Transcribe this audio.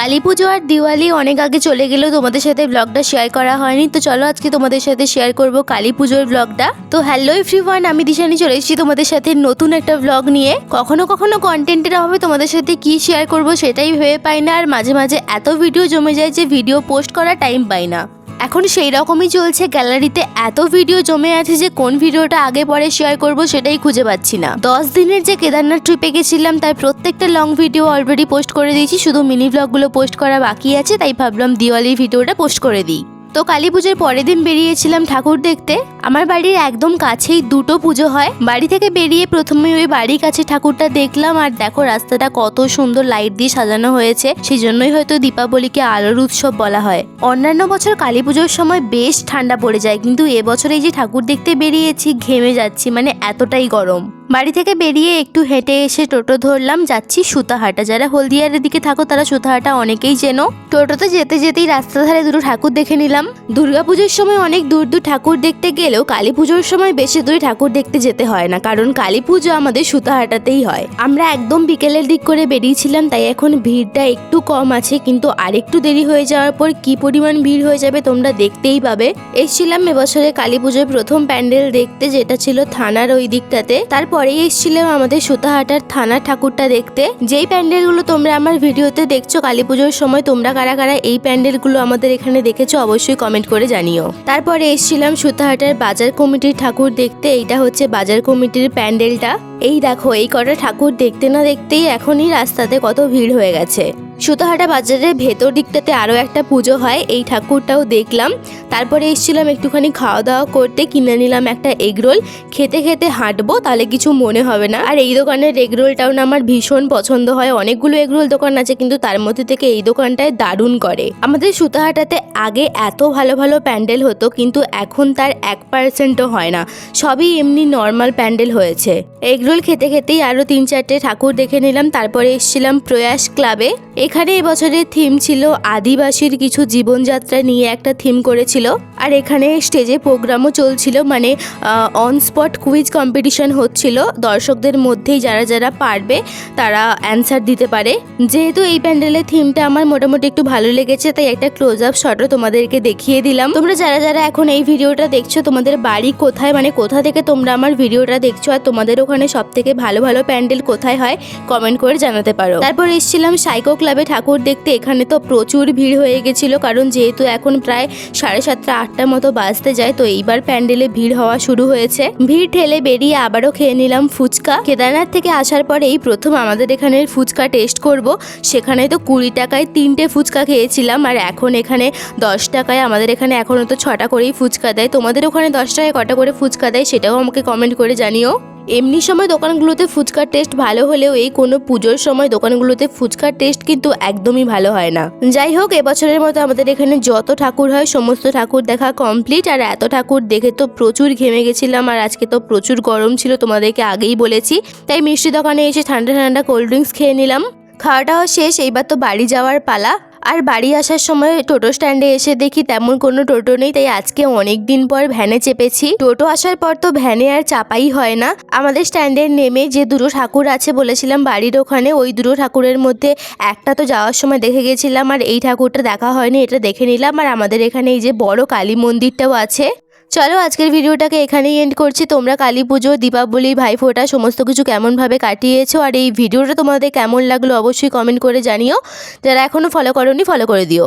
কালী পুজো আর দিওয়ালি অনেক আগে চলে গেলেও তোমাদের সাথে ব্লগটা শেয়ার করা হয়নি। তো চলো আজকে তোমাদের সাথে শেয়ার করব কালী পুজোর ব্লগটা। তো হ্যালো এভরিওয়ান, আমি দিশানি চলে এসেছি তোমাদের সাথে নতুন একটা ব্লগ নিয়ে। কখনো কখনো কন্টেন্টের অভাবে তোমাদের সাথে কি শেয়ার করব সেটাই ভেবে পাই না, আর মাঝে মাঝে এত ভিডিও জমে যায় যে ভিডিও পোস্ট করার টাইম পাই না। এখন সেই রকমই চলছে, গ্যালারিতে এত ভিডিও জমে আছে যে কোন ভিডিওটা আগে পরে শেয়ার করব সেটাই খুঁজে পাচ্ছি না। 10 দিনের যে কেদারনাথ ট্রিপে গেছিলাম তার প্রত্যেকটা লং ভিডিও অলরেডি পোস্ট করে দিয়েছি, শুধু মিনি ব্লগগুলো পোস্ট করা বাকি আছে, তাই ভাবলাম দিওয়ালির ভিডিওটা পোস্ট করে দিই। তো কালী পুজোর পরের দিন বেরিয়েছিলাম ঠাকুর দেখতে। আমার বাড়ির একদম কাছেই দুটো পুজো হয়। বাড়ি থেকে বেরিয়ে প্রথমে ওই বাড়ির কাছে ঠাকুরটা দেখলাম, আর দেখো রাস্তাটা কত সুন্দর লাইট দিয়ে সাজানো হয়েছে, সেই জন্যই হয়তো দীপাবলিকে আলোর উৎসব বলা হয়। অন্যান্য বছর কালী পুজোর সময় বেশ ঠান্ডা পড়ে যায়, কিন্তু এবছর এই যে ঠাকুর দেখতে বেরিয়েছি ঘেমে যাচ্ছি, মানে এতটাই গরম। বাড়ি থেকে বেরিয়ে একটু হেঁটে এসে টোটো ধরলাম, যাচ্ছি সুতাহাটা। যারা হলদিয়ার দিকে থাকো তারা সুতাহাটা অনেকেই চেনো। টোটোতে যেতে যেতেই রাস্তার ধারে দুটো ঠাকুর দেখে নিলাম। দুর্গাপুজোর সময় অনেক দূর দূর ঠাকুর দেখতে গেলেও কালী পুজোর সময় বেশি দূরে ঠাকুর দেখতে যেতে হয় না, কারণ কালী পুজো আমাদের সুতাহাটাতেই হয়। আমরা একদম বিকেলের দিক করে বেরিয়েছিলাম, তাই এখন ভিড়টা একটু কম আছে, কিন্তু আরেকটু দেরি হয়ে যাওয়ার পর কি পরিমাণ ভিড় হয়ে যাবে তোমরা দেখতেই পাবে। এসেছিলাম এবছরে কালী পুজোর প্রথম প্যান্ডেল দেখতে, যেটা ছিল থানার ওই দিকটাতে। তারপরেই এসেছিলাম আমাদের সুতাহাটার থানার ঠাকুরটা দেখতে। যেই প্যান্ডেলগুলো তোমরা আমার ভিডিওতে দেখছো কালী পুজোর সময়, তোমরা কারা কারা এই প্যান্ডেলগুলো আমাদের এখানে দেখেছো অবশ্যই কমেন্ট করে জানিও। তারপরে এসেছিলাম সুতাহাটার বাজার কমিটির ঠাকুর দেখতে। এইটা হচ্ছে বাজার কমিটির প্যান্ডেলটা। এই দেখো, এই কটা ঠাকুর দেখতে না দেখতেই এখনই রাস্তাতে কত ভিড় হয়ে গেছে। সুতাহাটা বাজারের ভেতর দিকটাতে আরও একটা পুজো হয়, এই ঠাকুরটাও দেখলাম। তারপরে এসেছিলাম একটুখানি খাওয়া দাওয়া করতে, কিনে নিলাম একটা এগরোল। খেতে খেতে হাঁটবো, তাহলে কিছু মনে হবে না। আর এই দোকানের এগরোলটাও না আমার ভীষণ পছন্দ হয়। অনেকগুলো এগরোল দোকান আছে, কিন্তু তার মধ্যে থেকে এই দোকানটায় দারুণ করে। আমাদের সুতাহাটাতে আগে এত ভালো ভালো প্যান্ডেল হতো, কিন্তু এখন তার 1%ও হয় না, সবই এমনি নর্মাল প্যান্ডেল হয়েছে। এগরোল খেতে খেতেই আরও 3-4টে ঠাকুর দেখে নিলাম। তারপরে এসেছিলাম প্রয়াস ক্লাবে। এখানে এবছরের থিম ছিল আদিবাসীর কিছু জীবনযাত্রা নিয়ে একটা থিম করেছিল, আর এখানে স্টেজে প্রোগ্রামও চলছিল, মানে অন স্পট কুইজ কম্পিটিশন হচ্ছিল। দর্শকদের মধ্যেই যারা যারা পারবে তারা অ্যান্সার দিতে পারে। যেহেতু এই প্যান্ডেলের থিমটা আমার মোটামুটি একটু ভালো লেগেছে, তাই একটা ক্লোজ আপ শটও তোমাদেরকে দেখিয়ে দিলাম। তোমরা যারা যারা এখন এই ভিডিওটা দেখছো, তোমাদের বাড়ি কোথায়, মানে কোথা থেকে তোমরা আমার ভিডিওটা দেখছো, আর তোমাদের ওখানে সব থেকে ভালো ভালো প্যান্ডেল কোথায় হয় কমেন্ট করে জানাতে পারো। তারপর এসেছিলাম সাইকো ক্লাবে ঠাকুর দেখতে। এখানে তো প্রচুর ভিড় হয়ে গেছিল, কারণ যেহেতু এখন প্রায় 7:30-8টার মতো বাজতে যায়, তো এইবার প্যান্ডেলে ভিড় হওয়া শুরু হয়েছে। ভিড় ঠেলে বেরিয়ে আবারও খেয়ে নিলাম ফুচকা। কেদারনাথ থেকে আসার পরে এই প্রথম আমাদের এখানের ফুচকা টেস্ট করব। সেখানে তো 20 টাকায় 3টে ফুচকা খেয়েছিলাম, আর এখন এখানে 10 টাকায়। আমাদের এখানে এখনও তো 6টা করেই ফুচকা দেয়। তোমাদের ওখানে 10 টাকায় কটা করে ফুচকা দেয় সেটাও আমাকে কমেন্ট করে জানিও। এমনি সময় দোকানগুলোতে ফুচকার টেস্ট ভালো হলেও এই কোনো পুজোর সময় দোকানগুলোতে ফুচকার টেস্ট কিন্তু একদমই ভালো হয় না। যাই হোক, এবছরের মতো আমাদের এখানে যত ঠাকুর হয় সমস্ত ঠাকুর দেখা কমপ্লিট। আর এত ঠাকুর দেখে তো প্রচুর ঘেমে গেছিলাম, আর আজকে তো প্রচুর গরম ছিল, তোমাদেরকে আগেই বলেছি। তাই মিষ্টি দোকানে এসে ঠান্ডা ঠান্ডা কোল্ড ড্রিঙ্কস খেয়ে নিলাম। খাওয়াটাও শেষ, এইবার তো বাড়ি যাওয়ার পালা। আর বাড়ি আসার সময় টোটো স্ট্যান্ডে এসে দেখি তেমন কোনো টোটো নেই, তাই আজকে অনেক দিন পর ভ্যানে চেপেছি। টোটো আসার পর তো ভ্যানে আর চাপাই হয় না। আমাদের স্ট্যান্ডে নেমে যে দুটো ঠাকুর আছে বলেছিলাম বাড়ির ওখানে, ওই দুটো ঠাকুরের মধ্যে একটা তো যাওয়ার সময় দেখে গেছিলাম, আর এই ঠাকুরটা দেখা হয়নি, এটা দেখে নিলাম। আর আমাদের এখানে এই যে বড় কালী মন্দিরটাও আছে। চলো আজকের ভিডিওটাকে এখানেই এন্ড করছি। তোমরা কালী পুজো, দীপাবলি, ভাইফোঁটা সমস্ত কিছু কেমনভাবে কাটিয়েছো, আর এই ভিডিওটা তোমাদের কেমন লাগলো অবশ্যই কমেন্ট করে জানিও। যারা এখনও ফলো করোনি ফলো করে দিও।